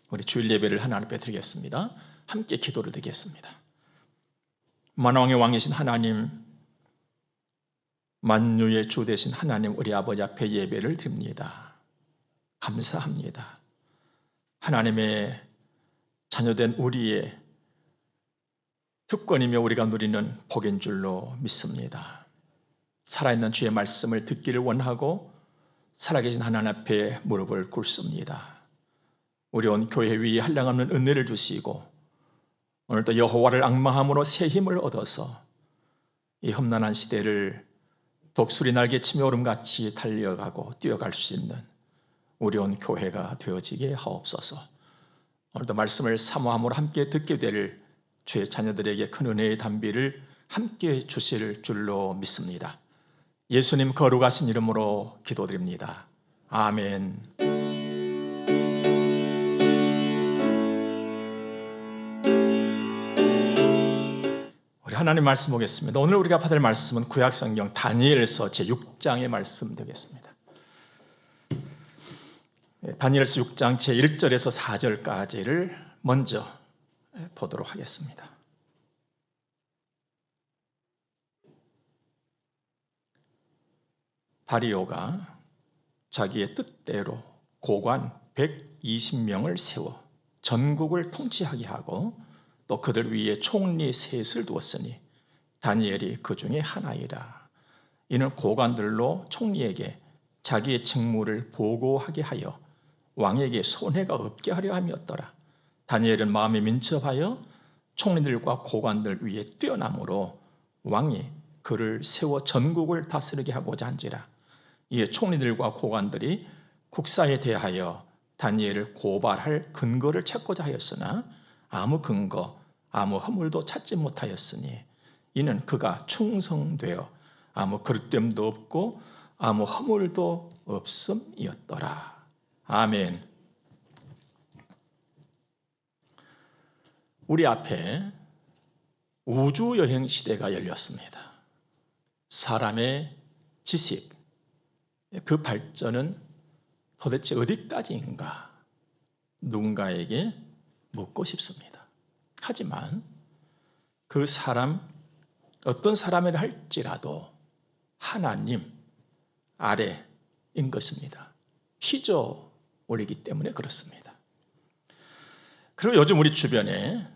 우리 주일 예배를 하나님 앞에 드리겠습니다. 함께 기도를 드리겠습니다. 만왕의 왕이신 하나님, 만유의 주 되신 하나님, 우리 아버지 앞에 예배를 드립니다. 감사합니다. 하나님의 자녀된 우리의 특권이며 우리가 누리는 복인 줄로 믿습니다. 살아있는 주의 말씀을 듣기를 원하고 살아계신 하나님 앞에 무릎을 꿇습니다. 우리 온 교회 위에 한량없는 은혜를 주시고 오늘도 여호와를 앙망함으로 새 힘을 얻어서 이 험난한 시대를 독수리 날개치며 오름같이 달려가고 뛰어갈 수 있는 우리 온 교회가 되어지게 하옵소서. 오늘도 말씀을 사모함으로 함께 듣게 될 주의 자녀들에게 큰 은혜의 단비를 함께 주실 줄로 믿습니다. 예수님 거룩하신 이름으로 기도드립니다. 아멘. 우리 하나님 말씀 보겠습니다. 오늘 우리가 받을 말씀은 구약성경 다니엘서 제6장의 말씀 되겠습니다. 다니엘서 6장 제1절에서 4절까지를 먼저 보도록 하겠습니다. 다리오가 자기의 뜻대로 고관 120명을 세워 전국을 통치하게 하고 또 그들 위에 총리 셋을 두었으니 다니엘이 그 중에 하나이라. 이는 고관들로 총리에게 자기의 직무를 보고하게 하여 왕에게 손해가 없게 하려 함이었더라. 다니엘은 마음에 민첩하여 총리들과 고관들 위에 뛰어남으로 왕이 그를 세워 전국을 다스리게 하고자 한지라. 이에 총리들과 고관들이 국사에 대하여 다니엘을 고발할 근거를 찾고자 하였으나 아무 근거, 아무 허물도 찾지 못하였으니 이는 그가 충성되어 아무 그릇됨도 없고 아무 허물도 없음이었더라. 아멘. 우리 앞에 우주여행 시대가 열렸습니다. 사람의 지식, 그 발전은 도대체 어디까지인가 누군가에게 묻고 싶습니다. 하지만 그 사람, 어떤 사람이라 할지라도 하나님 아래인 것입니다. 피조물이기 때문에 그렇습니다. 그리고 요즘 우리 주변에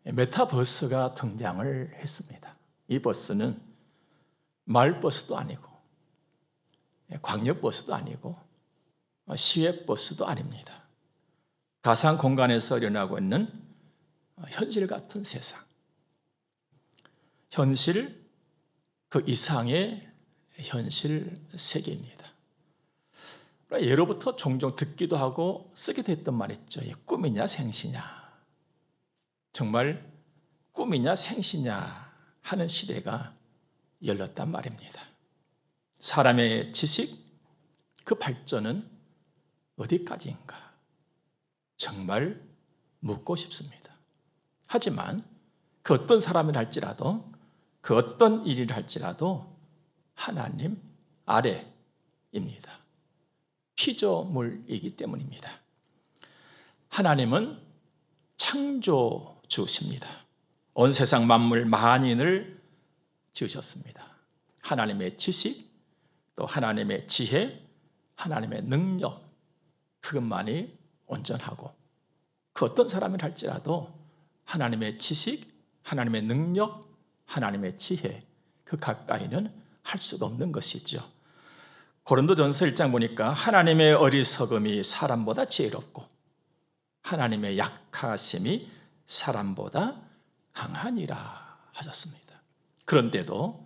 메타버스가 등장을 했습니다. 이 버스는 마을버스도 아니고 광역버스도 아니고 시외버스도 아닙니다. 가상 공간에서 일어나고 있는 현실 같은 세상, 현실 그 이상의 현실 세계입니다. 예로부터 종종 듣기도 하고 쓰기도 했던 말 있죠. 꿈이냐 생시냐, 정말 꿈이냐 생시냐 하는 시대가 열렸단 말입니다. 사람의 지식, 그 발전은 어디까지인가 정말 묻고 싶습니다. 하지만 그 어떤 사람을 할지라도, 그 어떤 일을 할지라도 하나님 아래입니다. 피조물이기 때문입니다. 하나님은 창조주십니다. 온 세상 만물 만인을 지으셨습니다. 하나님의 지식, 또 하나님의 지혜, 하나님의 능력, 그것만이 온전하고 그 어떤 사람을 할지라도 하나님의 지식, 하나님의 능력, 하나님의 지혜, 그 가까이는 할 수가 없는 것이죠. 고린도전서 1장 보니까 하나님의 어리석음이 사람보다 지혜롭고 하나님의 약하심이 사람보다 강하니라 하셨습니다. 그런데도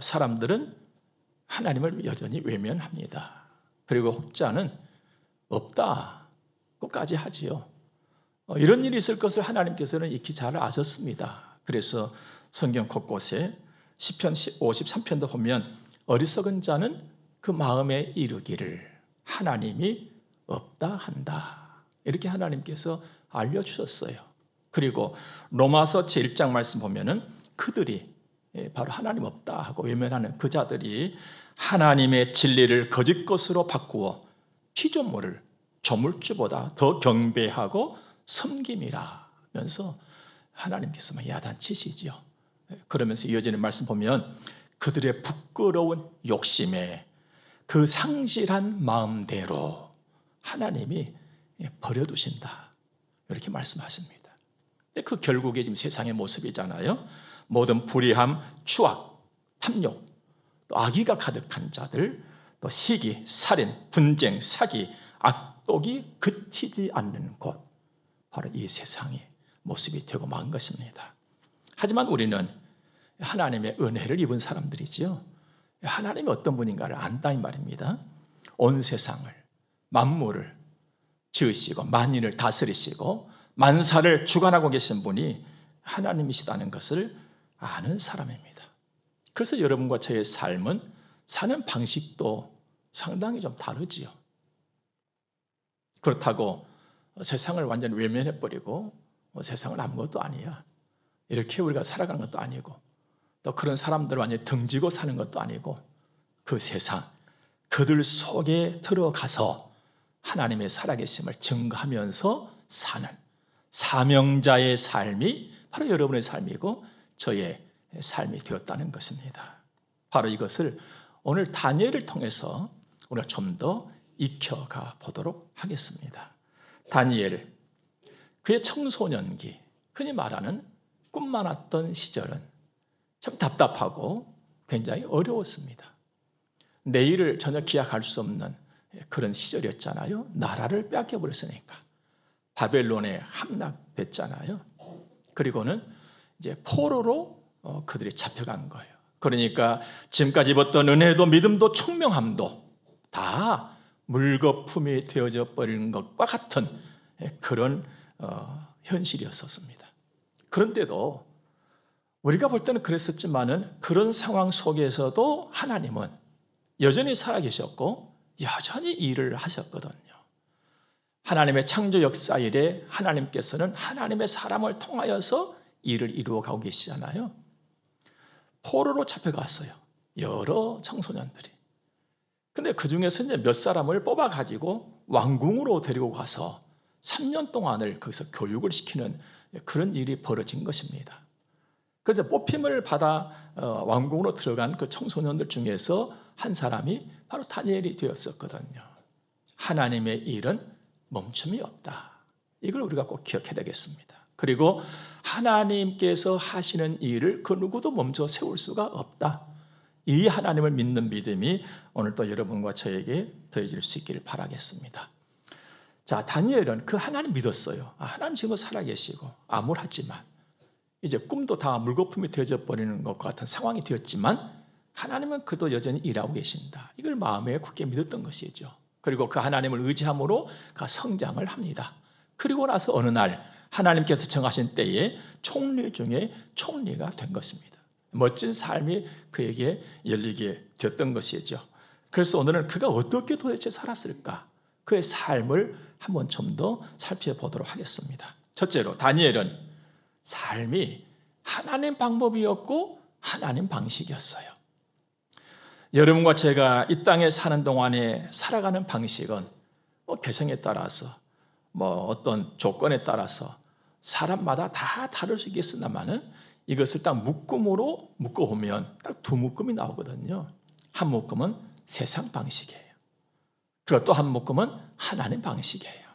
사람들은 하나님을 여전히 외면합니다. 그리고 혹자는 없다고까지 하지요. 이런 일이 있을 것을 하나님께서는 익히 잘 아셨습니다. 그래서 성경 곳곳에 시편 53편도 보면 어리석은 자는 그 마음에 이르기를 하나님이 없다 한다, 이렇게 하나님께서 알려주셨어요. 그리고 로마서 제1장 말씀 보면은 그들이 바로 하나님 없다 하고 외면하는 그 자들이 하나님의 진리를 거짓 것으로 바꾸어 피조물을 조물주보다 더 경배하고 섬김이라면서 하나님께서 막 야단치시지요. 그러면서 이어지는 말씀 보면 그들의 부끄러운 욕심에 그 상실한 마음대로 하나님이 버려두신다, 이렇게 말씀하십니다. 그 결국에 지금 세상의 모습이잖아요. 모든 불의함, 추악, 탐욕, 또 악의가 가득한 자들, 또 시기, 살인, 분쟁, 사기, 악독이 그치지 않는 곳, 바로 이 세상의 모습이 되고 만 것입니다. 하지만 우리는 하나님의 은혜를 입은 사람들이지요. 하나님이 어떤 분인가를 안다 이 말입니다. 온 세상을, 만물을 지으시고 만인을 다스리시고 만사를 주관하고 계신 분이 하나님이시다는 것을 아는 사람입니다. 그래서 여러분과 저의 삶은 사는 방식도 상당히 좀 다르지요. 그렇다고 세상을 완전히 외면해버리고 세상은 아무것도 아니야, 이렇게 우리가 살아가는 것도 아니고, 또 그런 사람들을 완전히 등지고 사는 것도 아니고, 그 세상, 그들 속에 들어가서 하나님의 살아계심을 증거하면서 사는 사명자의 삶이 바로 여러분의 삶이고 저의 삶이 되었다는 것입니다. 바로 이것을 오늘 다니엘을 통해서 우리가 좀 더 익혀가 보도록 하겠습니다. 다니엘, 그의 청소년기, 흔히 말하는 꿈 많았던 시절은 참 답답하고 굉장히 어려웠습니다. 내일을 전혀 기약할 수 없는 그런 시절이었잖아요. 나라를 빼앗겨버렸으니까. 바벨론에 함락됐잖아요. 그리고는 이제 포로로 그들이 잡혀간 거예요. 그러니까 지금까지 입었던 은혜도 믿음도 총명함도 다 물거품이 되어져 버리는 것과 같은 그런 현실이었었습니다. 그런데도 우리가 볼 때는 그랬었지만은 그런 상황 속에서도 하나님은 여전히 살아계셨고 여전히 일을 하셨거든요. 하나님의 창조 역사 이래 하나님께서는 하나님의 사람을 통하여서 일을 이루어가고 계시잖아요. 포로로 잡혀갔어요, 여러 청소년들이. 근데 그 중에서 이제 몇 사람을 뽑아가지고 왕궁으로 데리고 가서 3년 동안을 거기서 교육을 시키는 그런 일이 벌어진 것입니다. 그래서 뽑힘을 받아 왕궁으로 들어간 그 청소년들 중에서 한 사람이 바로 다니엘이 되었었거든요. 하나님의 일은 멈춤이 없다, 이걸 우리가 꼭 기억해야 되겠습니다. 그리고 하나님께서 하시는 일을 그 누구도 멈춰 세울 수가 없다, 이 하나님을 믿는 믿음이 오늘 또 여러분과 저에게 더해질 수 있기를 바라겠습니다. 자, 다니엘은 그 하나님 믿었어요. 하나님 지금 살아계시고 암울하지만 이제 꿈도 다 물거품이 되어져 버리는 것과 같은 상황이 되었지만 하나님은 그래도 여전히 일하고 계신다, 이걸 마음에 굳게 믿었던 것이죠. 그리고 그 하나님을 의지함으로 그 성장을 합니다. 그리고 나서 어느 날 하나님께서 정하신 때에 총리 중에 총리가 된 것입니다. 멋진 삶이 그에게 열리게 되었던 것이죠. 그래서 오늘은 그가 어떻게 도대체 살았을까, 그의 삶을 한번 좀 더 살펴보도록 하겠습니다. 첫째로 다니엘은 삶이 하나님 방법이었고 하나님 방식이었어요. 여러분과 제가 이 땅에 사는 동안에 살아가는 방식은 개성에 따라서 어떤 조건에 따라서 사람마다 다 다를 수 있겠으나마는 이것을 딱 묶음으로 묶어보면 딱 두 묶음이 나오거든요. 한 묶음은 세상 방식이에요. 그리고 또 한 묶음은 하나님 방식이에요.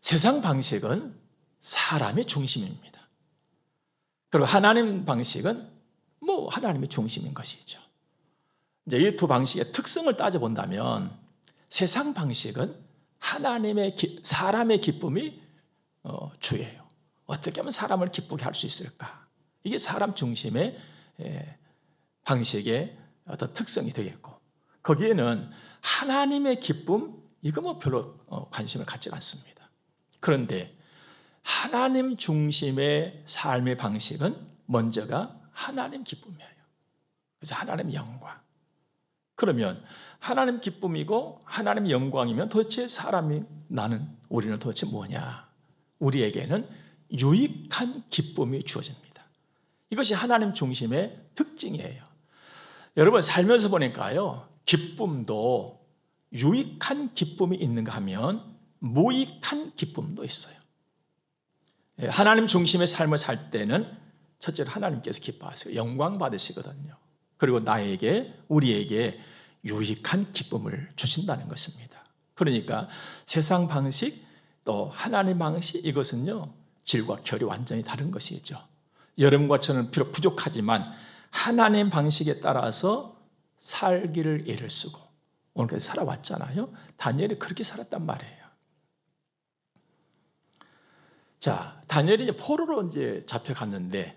세상 방식은 사람의 중심입니다. 그리고 하나님 방식은 하나님의 중심인 것이죠. 이제 이 두 방식의 특성을 따져본다면 세상 방식은 사람의 기쁨이 주예요. 어떻게 하면 사람을 기쁘게 할 수 있을까? 이게 사람 중심의 방식의 어떤 특성이 되겠고, 거기에는 하나님의 기쁨, 이거 별로 관심을 갖지 않습니다. 그런데 하나님 중심의 삶의 방식은 먼저가 하나님 기쁨이에요. 그래서 하나님 영광. 그러면 하나님 기쁨이고 하나님 영광이면 도대체 우리는 도대체 뭐냐? 우리에게는 유익한 기쁨이 주어집니다. 이것이 하나님 중심의 특징이에요. 여러분 살면서 보니까요, 기쁨도 유익한 기쁨이 있는가 하면 무익한 기쁨도 있어요. 하나님 중심의 삶을 살 때는 첫째로 하나님께서 기뻐하시고 영광 받으시거든요. 그리고 나에게, 우리에게 유익한 기쁨을 주신다는 것입니다. 그러니까 세상 방식 또 하나님 방식, 이것은요 질과 결이 완전히 다른 것이죠. 여러분과 저는 비록 부족하지만 하나님 방식에 따라서 살기를 애를 쓰고 오늘까지 살아왔잖아요. 다니엘이 그렇게 살았단 말이에요. 자, 다니엘이 이제 포로로 이제 잡혀갔는데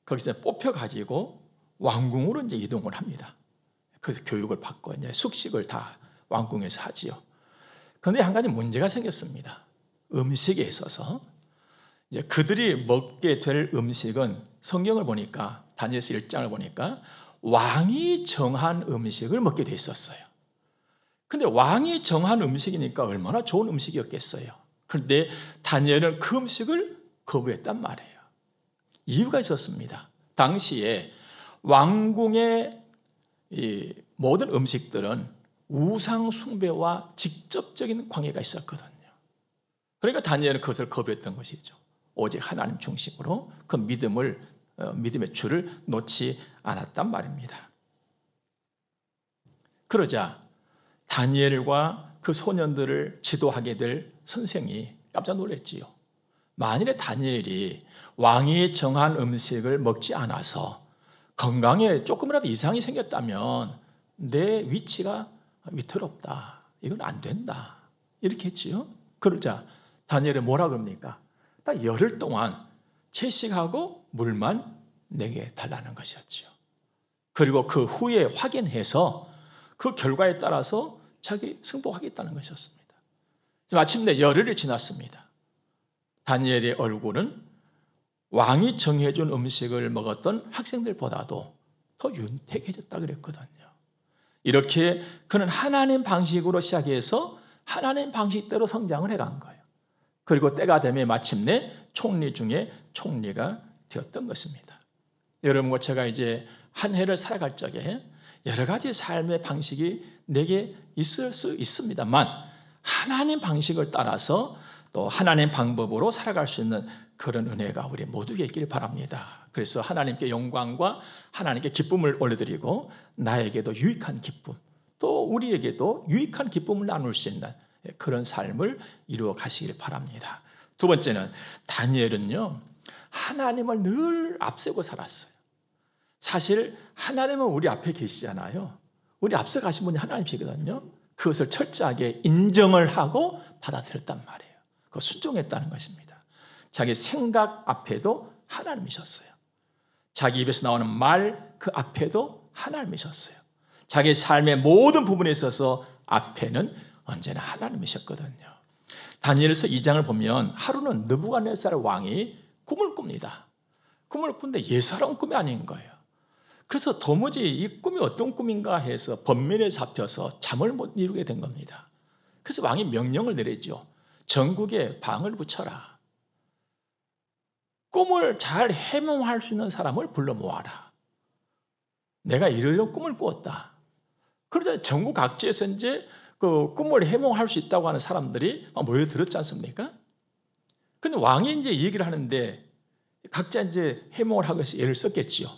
거기서 뽑혀가지고 왕궁으로 이제 이동을 합니다. 그래서 교육을 받고 이제 숙식을 다 왕궁에서 하지요. 그런데 한 가지 문제가 생겼습니다. 음식에 있어서 이제 그들이 먹게 될 음식은 성경을 보니까 다니엘서 1장을 보니까 왕이 정한 음식을 먹게 돼 있었어요. 그런데 왕이 정한 음식이니까 얼마나 좋은 음식이었겠어요. 그런데 다니엘은 그 음식을 거부했단 말이에요. 이유가 있었습니다. 당시에 왕궁의 이 모든 음식들은 우상 숭배와 직접적인 관계가 있었거든요. 그러니까 다니엘은 그것을 거부했던 것이죠. 오직 하나님 중심으로 그 믿음의 줄을 놓지 않았단 말입니다. 그러자 다니엘과 그 소년들을 지도하게 될 선생이 깜짝 놀랐지요. 만일에 다니엘이 왕이 정한 음식을 먹지 않아서 건강에 조금이라도 이상이 생겼다면 내 위치가 위태롭다. 이건 안 된다. 이렇게 했지요. 그러자 다니엘이 뭐라 그럽니까? 딱 열흘 동안 채식하고 물만 내게 달라는 것이었죠. 그리고 그 후에 확인해서 그 결과에 따라서 자기 승복하겠다는 것이었습니다. 마침내 열흘이 지났습니다. 다니엘의 얼굴은 왕이 정해준 음식을 먹었던 학생들보다도 더 윤택해졌다 그랬거든요. 이렇게 그는 하나님 방식으로 시작해서 하나님 방식대로 성장을 해간 거예요. 그리고 때가 되면 마침내 총리 중에 총리가 되었던 것입니다. 여러분과 제가 이제 한 해를 살아갈 적에 여러 가지 삶의 방식이 내게 있을 수 있습니다만 하나님 방식을 따라서 또 하나님 방법으로 살아갈 수 있는 그런 은혜가 우리 모두에게 있기를 바랍니다. 그래서 하나님께 영광과 하나님께 기쁨을 올려드리고 나에게도 유익한 기쁨, 또 우리에게도 유익한 기쁨을 나눌 수 있는 그런 삶을 이루어 가시길 바랍니다. 두 번째는 다니엘은요 하나님을 늘 앞세고 살았어요. 사실 하나님은 우리 앞에 계시잖아요. 우리 앞서 가신 분이 하나님이시거든요. 그것을 철저하게 인정을 하고 받아들였단 말이에요. 그 순종했다는 것입니다. 자기 생각 앞에도 하나님이셨어요. 자기 입에서 나오는 말 그 앞에도 하나님이셨어요. 자기 삶의 모든 부분에 있어서 앞에는 언제나 하나님이셨거든요. 다니엘서 2장을 보면 하루는 느부갓네살 왕이 꿈을 꿉니다. 꿈을 꾸는데 예사로운 꿈이 아닌 거예요. 그래서 도무지 이 꿈이 어떤 꿈인가 해서 번민에 잡혀서 잠을 못 이루게 된 겁니다. 그래서 왕이 명령을 내리죠. 전국에 방을 붙여라. 꿈을 잘 해몽할 수 있는 사람을 불러 모아라. 내가 이런 꿈을 꾸었다. 그러자 전국 각지에서 이제 그 꿈을 해몽할 수 있다고 하는 사람들이 모여들었지 않습니까? 근데 왕이 이제 얘기를 하는데 각자 이제 해몽을 하기 위해서 애를 썼겠지요.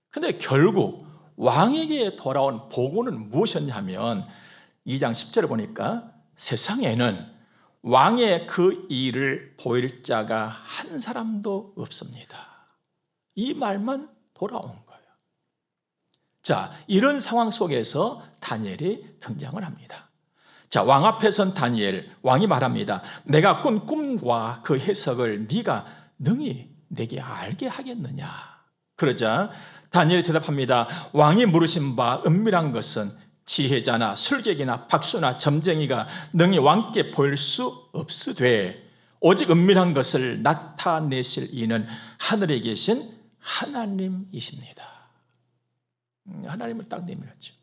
근데 결국 왕에게 돌아온 보고는 무엇이었냐면 2장 10절을 보니까 세상에는 왕의 그 일을 보일 자가 한 사람도 없습니다. 이 말만 돌아온 거예요. 자, 이런 상황 속에서 다니엘이 등장을 합니다. 자, 왕 앞에 선 다니엘, 왕이 말합니다. 내가 꾼 꿈과 그 해석을 네가 능히 내게 알게 하겠느냐. 그러자 다니엘이 대답합니다. 왕이 물으신 바 은밀한 것은 지혜자나 술객이나 박수나 점쟁이가 능히 왕께 보일 수 없으되 오직 은밀한 것을 나타내실 이는 하늘에 계신 하나님이십니다. 하나님을 딱 내밀었죠.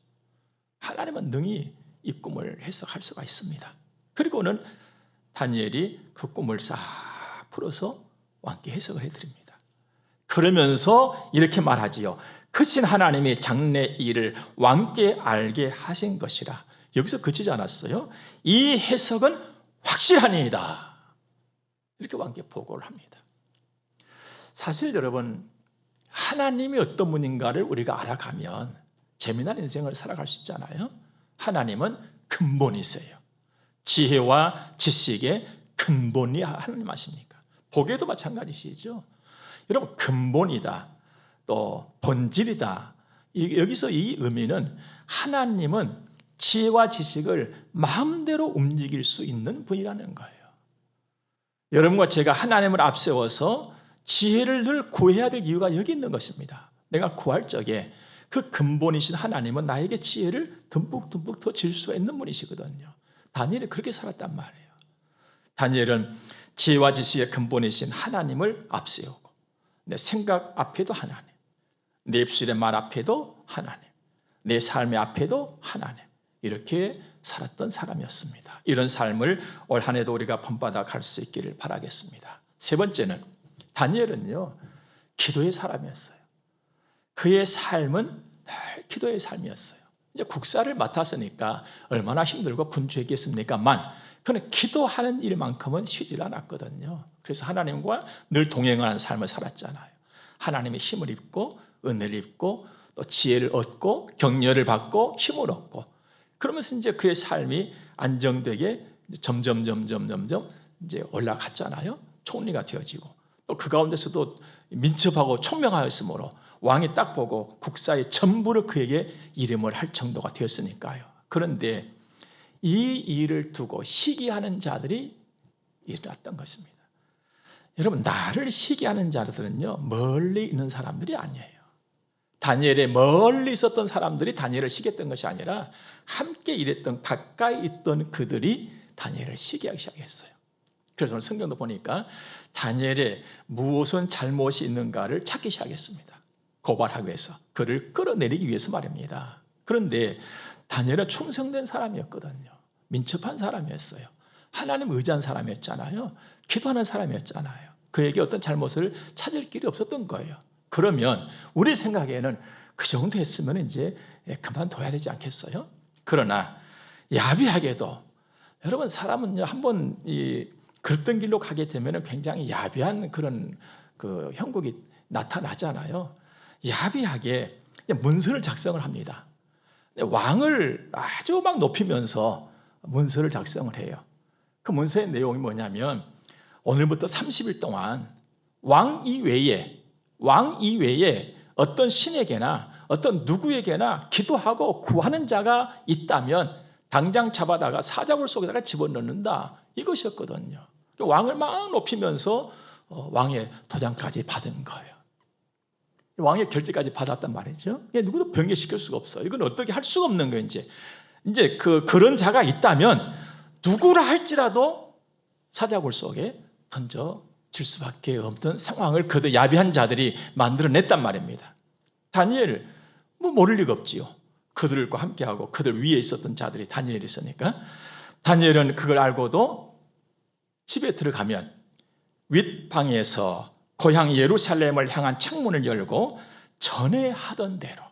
하나님은 능히 이 꿈을 해석할 수가 있습니다. 그리고는 다니엘이 그 꿈을 싹 풀어서 왕께 해석을 해드립니다. 그러면서 이렇게 말하지요. 크신 하나님이 장래 일을 왕께 알게 하신 것이라. 여기서 그치지 않았어요. 이 해석은 확실하니이다. 이렇게 왕께 보고를 합니다. 사실 여러분, 하나님이 어떤 분인가를 우리가 알아가면 재미난 인생을 살아갈 수 있잖아요. 하나님은 근본이세요. 지혜와 지식의 근본이 하나님 아십니까? 복에도 마찬가지시죠. 여러분, 근본이다, 또 본질이다. 여기서 이 의미는 하나님은 지혜와 지식을 마음대로 움직일 수 있는 분이라는 거예요. 여러분과 제가 하나님을 앞세워서 지혜를 늘 구해야 될 이유가 여기 있는 것입니다. 내가 구할 적에 그 근본이신 하나님은 나에게 지혜를 듬뿍듬뿍 더 줄 수 있는 분이시거든요. 다니엘이 그렇게 살았단 말이에요. 다니엘은 지혜와 지식의 근본이신 하나님을 앞세우고 내 생각 앞에도 하나님, 내 입술의 말 앞에도 하나님, 내 삶의 앞에도 하나님, 이렇게 살았던 사람이었습니다. 이런 삶을 올 한 해도 우리가 본받아 갈 수 있기를 바라겠습니다. 세 번째는 다니엘은요, 기도의 사람이었어요. 그의 삶은 늘 기도의 삶이었어요. 이제 국사를 맡았으니까 얼마나 힘들고 분주했겠습니까만 그는 기도하는 일만큼은 쉬질 않았거든요. 그래서 하나님과 늘 동행하는 삶을 살았잖아요. 하나님의 힘을 입고 은혜를 입고 또 지혜를 얻고 격려를 받고 힘을 얻고, 그러면서 이제 그의 삶이 안정되게 점점 이제 올라갔잖아요. 총리가 되어지고 또 그 가운데서도 민첩하고 총명하였으므로 왕이 딱 보고 국사의 전부를 그에게 이름을 할 정도가 되었으니까요. 그런데 이 일을 두고 시기하는 자들이 일어났던 것입니다. 여러분, 나를 시기하는 자들은요, 멀리 있는 사람들이 아니에요. 다니엘의 멀리 있었던 사람들이 다니엘을 시기했던 것이 아니라 함께 일했던 가까이 있던 그들이 다니엘을 시기하기 시작했어요. 그래서 오늘 성경도 보니까 다니엘의 무엇은 잘못이 있는가를 찾기 시작했습니다. 고발하기 위해서, 그를 끌어내리기 위해서 말입니다. 그런데 다니엘은 충성된 사람이었거든요. 민첩한 사람이었어요. 하나님 의지한 사람이었잖아요. 기도하는 사람이었잖아요. 그에게 어떤 잘못을 찾을 길이 없었던 거예요. 그러면 우리 생각에는 그 정도 했으면 이제 그만둬야 되지 않겠어요? 그러나 야비하게도 여러분, 사람은요, 한번 그랬던 길로 가게 되면 굉장히 야비한 그런 그 형국이 나타나잖아요. 야비하게 문서를 작성을 합니다. 왕을 아주 막 높이면서 문서를 작성을 해요. 그 문서의 내용이 뭐냐면, 오늘부터 30일 동안 왕 이외에 어떤 신에게나 어떤 누구에게나 기도하고 구하는 자가 있다면 당장 잡아다가 사자굴 속에다가 집어넣는다, 이것이었거든요. 왕을 막 높이면서 왕의 도장까지 받은 거예요. 왕의 결제까지 받았단 말이죠. 누구도 변개시킬 수가 없어요. 이건 어떻게 할 수가 없는 거예요. 이제 그런 자가 있다면 누구라 할지라도 사자굴 속에 던져질 수밖에 없는 상황을 그들 야비한 자들이 만들어냈단 말입니다. 다니엘 모를 리가 없지요. 그들과 함께하고 그들 위에 있었던 자들이 다니엘이 있으니까. 다니엘은 그걸 알고도 집에 들어가면 윗방에서 고향 예루살렘을 향한 창문을 열고 전에 하던 대로,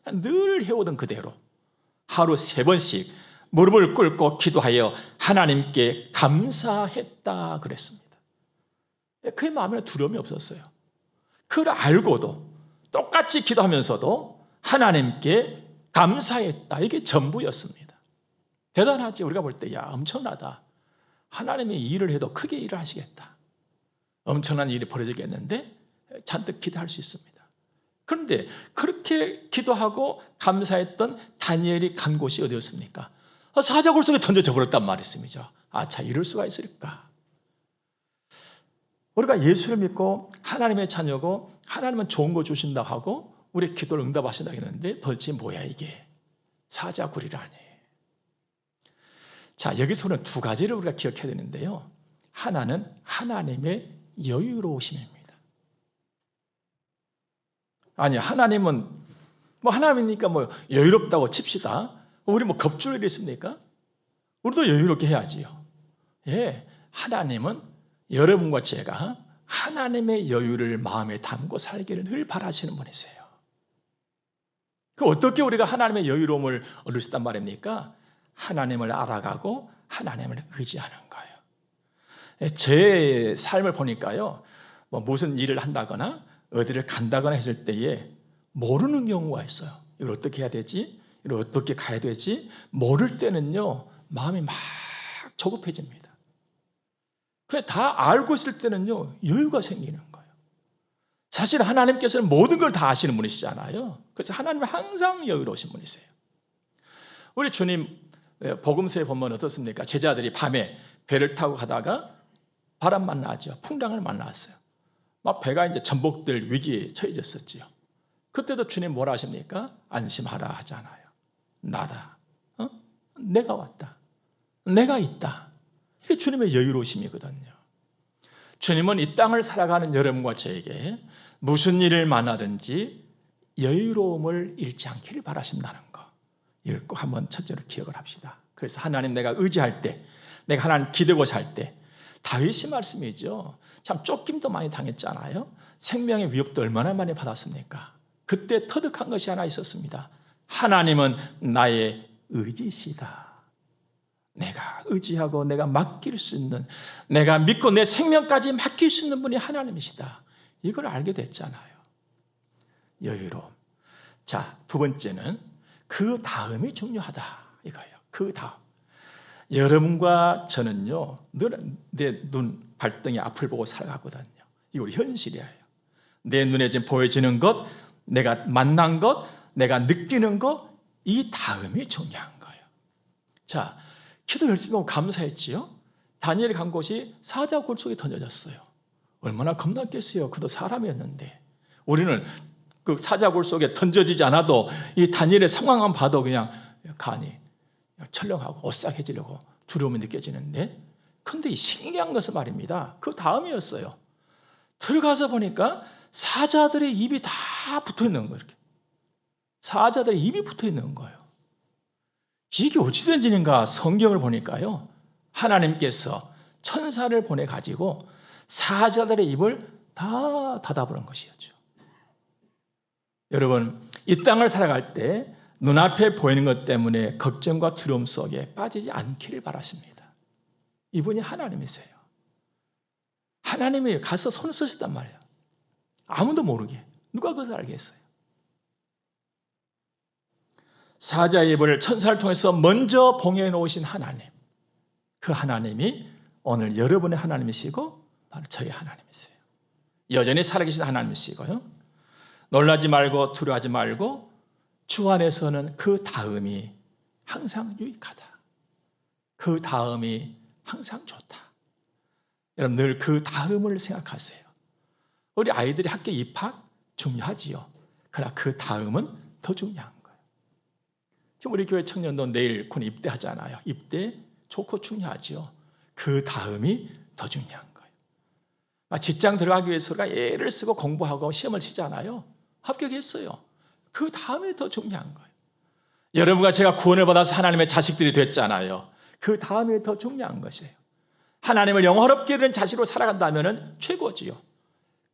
늘 해오던 그대로 하루 3번씩 무릎을 꿇고 기도하여 하나님께 감사했다 그랬습니다. 그의 마음에 두려움이 없었어요. 그걸 알고도 똑같이 기도하면서도 하나님께 감사했다, 이게 전부였습니다. 대단하지. 우리가 볼 때 엄청나다. 하나님이 일을 해도 크게 일을 하시겠다, 엄청난 일이 벌어지겠는데 잔뜩 기도할 수 있습니다. 그런데 그렇게 기도하고 감사했던 다니엘이 간 곳이 어디였습니까? 사자굴 속에 던져져 버렸단 말이었습니다. 자, 이럴 수가 있을까? 우리가 예수를 믿고 하나님의 자녀고 하나님은 좋은 거 주신다 하고 우리 기도를 응답하신다 했는데 도대체 뭐야 이게? 사자굴이라니. 자, 여기서는 2가지를 우리가 기억해야 되는데요. 하나는 하나님의 여유로우심입니다. 아니, 하나님은 하나님이니까 여유롭다고 칩시다. 우리 겁줄 일이 있습니까? 우리도 여유롭게 해야지요. 하나님은 여러분과 제가 하나님의 여유를 마음에 담고 살기를 늘 바라시는 분이세요. 그럼 어떻게 우리가 하나님의 여유로움을 얻을 수 있단 말입니까? 하나님을 알아가고 하나님을 의지하는 거예요. 제 삶을 보니까요, 뭐 무슨 일을 한다거나 어디를 간다거나 했을 때에 모르는 경우가 있어요. 이걸 어떻게 해야 되지? 이걸 어떻게 가야 되지? 모를 때는요, 마음이 막 조급해집니다. 그냥 다 알고 있을 때는요, 여유가 생기는 거예요. 사실 하나님께서는 모든 걸 다 아시는 분이시잖아요. 그래서 하나님은 항상 여유로우신 분이세요. 우리 주님 복음서에 보면 어떻습니까? 제자들이 밤에 배를 타고 가다가 바람 만나죠. 풍랑을 만났어요. 막 배가 이제 전복될 위기에 처해졌었지요. 그때도 주님 뭐라 하십니까? 안심하라 하잖아요. 나다. 내가 왔다. 내가 있다. 이게 주님의 여유로우심이거든요. 주님은 이 땅을 살아가는 여러분과 저에게 무슨 일을 만나든지 여유로움을 잃지 않기를 바라신다는 거. 이걸 꼭 한번 첫째로 기억을 합시다. 그래서 하나님 내가 의지할 때, 내가 하나님 기대고 살 때, 다윗이 말씀이죠. 참 쫓김도 많이 당했잖아요. 생명의 위협도 얼마나 많이 받았습니까? 그때 터득한 것이 하나 있었습니다. 하나님은 나의 의지시다. 내가 의지하고 내가 맡길 수 있는, 내가 믿고 내 생명까지 맡길 수 있는 분이 하나님이시다. 이걸 알게 됐잖아요. 여유로움. 자, 두 번째는 그 다음이 중요하다 이거예요. 그 다음. 여러분과 저는요, 늘 내 눈 발등에 앞을 보고 살아가거든요. 이거 우리 현실이에요. 내 눈에 지금 보여지는 것, 내가 만난 것, 내가 느끼는 것, 이 다음이 중요한 거예요. 자, 기도 열심히 하고 감사했지요. 다니엘이 간 곳이 사자 굴 속에 던져졌어요. 얼마나 겁났겠어요. 그도 사람이었는데. 우리는 그 사자 굴 속에 던져지지 않아도 이 다니엘의 상황만 봐도 그냥 간이 철렁하고 오싹해지려고 두려움이 느껴지는데, 근데 이 신기한 것은 말입니다. 그 다음이었어요. 들어가서 보니까 사자들의 입이 다 붙어 있는 거예요. 이렇게. 사자들의 입이 붙어 있는 거예요. 이게 어찌 된 일인가 성경을 보니까요, 하나님께서 천사를 보내가지고 사자들의 입을 다 닫아버린 것이었죠. 여러분, 이 땅을 살아갈 때 눈앞에 보이는 것 때문에 걱정과 두려움 속에 빠지지 않기를 바라십니다. 이분이 하나님이세요. 하나님이 가서 손을 쓰셨단 말이에요. 아무도 모르게. 누가 그것을 알겠어요? 사자의 입을 천사를 통해서 먼저 봉해 놓으신 하나님. 그 하나님이 오늘 여러분의 하나님이시고 바로 저의 하나님이세요. 여전히 살아계신 하나님이시고요. 놀라지 말고 두려워하지 말고 주 안에서는 그 다음이 항상 유익하다. 그 다음이 항상 좋다. 여러분 늘 그 다음을 생각하세요. 우리 아이들이 학교 입학 중요하지요. 그러나 그 다음은 더 중요한 거예요. 지금 우리 교회 청년도 내일 곧 입대하잖아요. 입대 좋고 중요하지요. 그 다음이 더 중요한 거예요. 직장 들어가기 위해서 우리가 애를 쓰고 공부하고 시험을 치잖아요. 합격했어요. 그 다음이 더 중요한 거예요. 여러분과 제가 구원을 받아서 하나님의 자식들이 됐잖아요. 그 다음이 더 중요한 것이에요. 하나님을 영화롭게 된 자식으로 살아간다면 최고지요.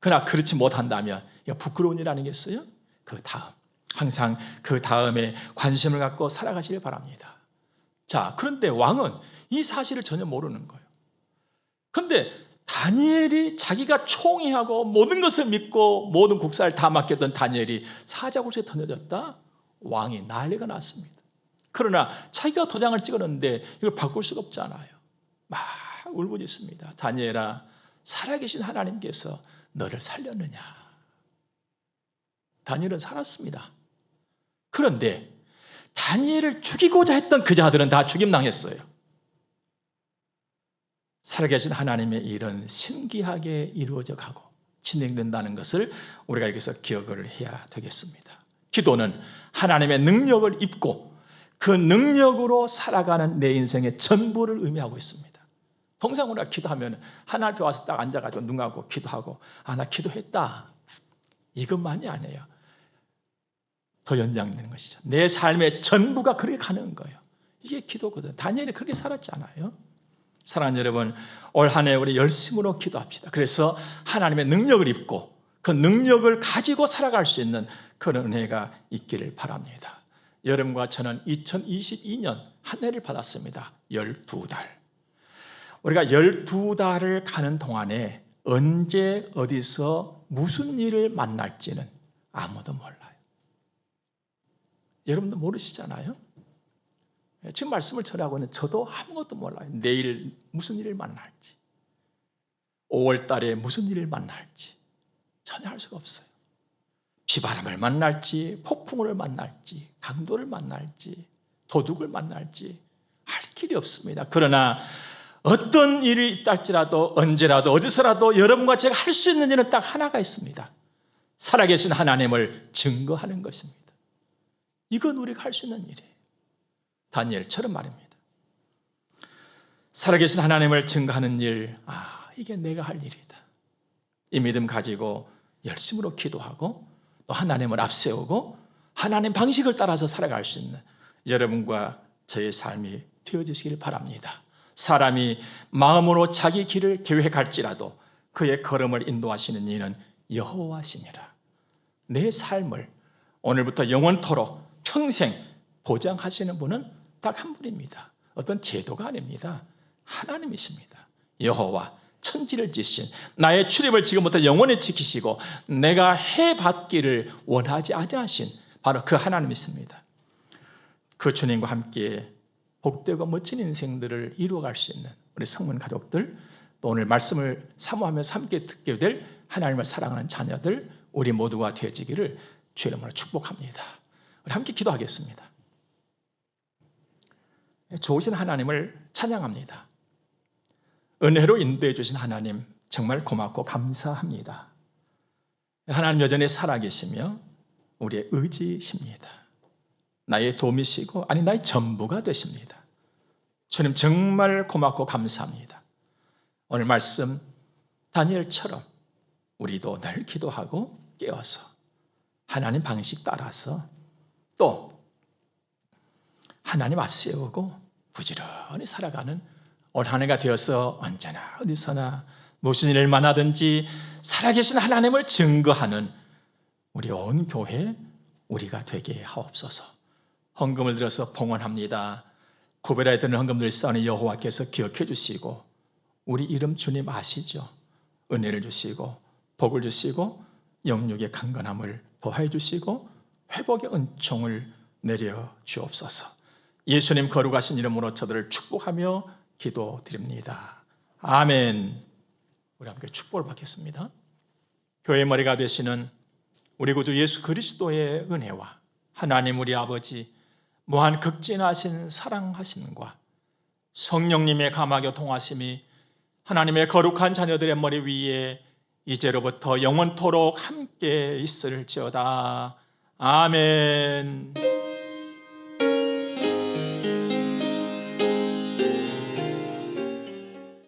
그러나 그렇지 못한다면 부끄러운 일 아니겠어요? 그 다음, 항상 그 다음에 관심을 갖고 살아가시길 바랍니다. 자, 그런데 왕은 이 사실을 전혀 모르는 거예요. 그런데 다니엘이 자기가 총애하고 모든 것을 믿고 모든 국사를 다 맡겼던 다니엘이 사자굴에 던져졌다? 왕이 난리가 났습니다. 그러나 자기가 도장을 찍었는데 이걸 바꿀 수가 없잖아요. 막 울부짖습니다. 다니엘아, 살아계신 하나님께서 너를 살렸느냐? 다니엘은 살았습니다. 그런데 다니엘을 죽이고자 했던 그 자들은 다 죽임당했어요. 살아계신 하나님의 일은 신기하게 이루어져 가고 진행된다는 것을 우리가 여기서 기억을 해야 되겠습니다. 기도는 하나님의 능력을 입고 그 능력으로 살아가는 내 인생의 전부를 의미하고 있습니다. 통상 우리가 기도하면 하나님 앞에 와서 딱 앉아가지고 눈 감고 기도하고 나 기도했다. 이것만이 아니에요. 더 연장되는 것이죠. 내 삶의 전부가 그렇게 가는 거예요. 이게 기도거든. 다니엘이 그렇게 살았잖아요. 사랑하는 여러분, 올 한 해 우리 열심으로 기도합시다. 그래서 하나님의 능력을 입고 그 능력을 가지고 살아갈 수 있는 그런 은혜가 있기를 바랍니다. 여러분과 저는 2022년 한 해를 받았습니다. 12달. 우리가 12달을 가는 동안에 언제 어디서 무슨 일을 만날지는 아무도 몰라요. 여러분도 모르시잖아요. 지금 말씀을 전하고 있는 저도 아무것도 몰라요. 내일 무슨 일을 만날지, 5월 달에 무슨 일을 만날지 전혀 알 수가 없어요. 비바람을 만날지, 폭풍을 만날지, 강도를 만날지, 도둑을 만날지 알 길이 없습니다. 그러나 어떤 일이 있다 할지라도 언제라도 어디서라도 여러분과 제가 할 수 있는 일은 딱 하나가 있습니다. 살아계신 하나님을 증거하는 것입니다. 이건 우리가 할 수 있는 일이에요. 다니엘처럼 말입니다. 살아계신 하나님을 증거하는 일, 이게 내가 할 일이다. 이 믿음 가지고 열심으로 기도하고 또 하나님을 앞세우고 하나님 방식을 따라서 살아갈 수 있는 여러분과 저의 삶이 되어지시길 바랍니다. 사람이 마음으로 자기 길을 계획할지라도 그의 걸음을 인도하시는 이는 여호와시니라. 내 삶을 오늘부터 영원토록 평생 보장하시는 분은 딱 한 분입니다. 어떤 제도가 아닙니다. 하나님이십니다. 여호와, 천지를 지신 나의 출입을 지금부터 영원히 지키시고 내가 해받기를 원하지 아니하신 바로 그 하나님이 있습니다. 그 주님과 함께 복되고 멋진 인생들을 이루어갈 수 있는 우리 성문 가족들, 또 오늘 말씀을 사모하면서 함께 듣게 될 하나님을 사랑하는 자녀들, 우리 모두가 되어지기를 주의 이름으로 축복합니다. 우리 함께 기도하겠습니다. 좋으신 하나님을 찬양합니다. 은혜로 인도해 주신 하나님 정말 고맙고 감사합니다. 하나님 여전히 살아계시며 우리의 의지십니다. 나의 도움이시고 나의 전부가 되십니다. 주님 정말 고맙고 감사합니다. 오늘 말씀 다니엘처럼 우리도 늘 기도하고 깨어서 하나님 방식 따라서 또 하나님 앞세우고 부지런히 살아가는 올 한 해가 되어서 언제나 어디서나 무슨 일을 만나든지 살아계신 하나님을 증거하는 우리 온 교회 우리가 되게 하옵소서. 헌금을 들어서 봉헌합니다. 구별해야 되는 헌금들 쌓는 여호와께서 기억해 주시고 우리 이름 주님 아시죠? 은혜를 주시고 복을 주시고 영육의 강건함을 더해 주시고 회복의 은총을 내려 주옵소서. 예수님 거룩하신 이름으로 저들을 축복하며 기도드립니다. 아멘. 우리 함께 축복을 받겠습니다. 교회의 머리가 되시는 우리 구주 예수 그리스도의 은혜와 하나님 우리 아버지 무한 극진하신 사랑하심과 성령님의 감화교 통하심이 하나님의 거룩한 자녀들의 머리 위에 이제로부터 영원토록 함께 있을지어다. 아멘.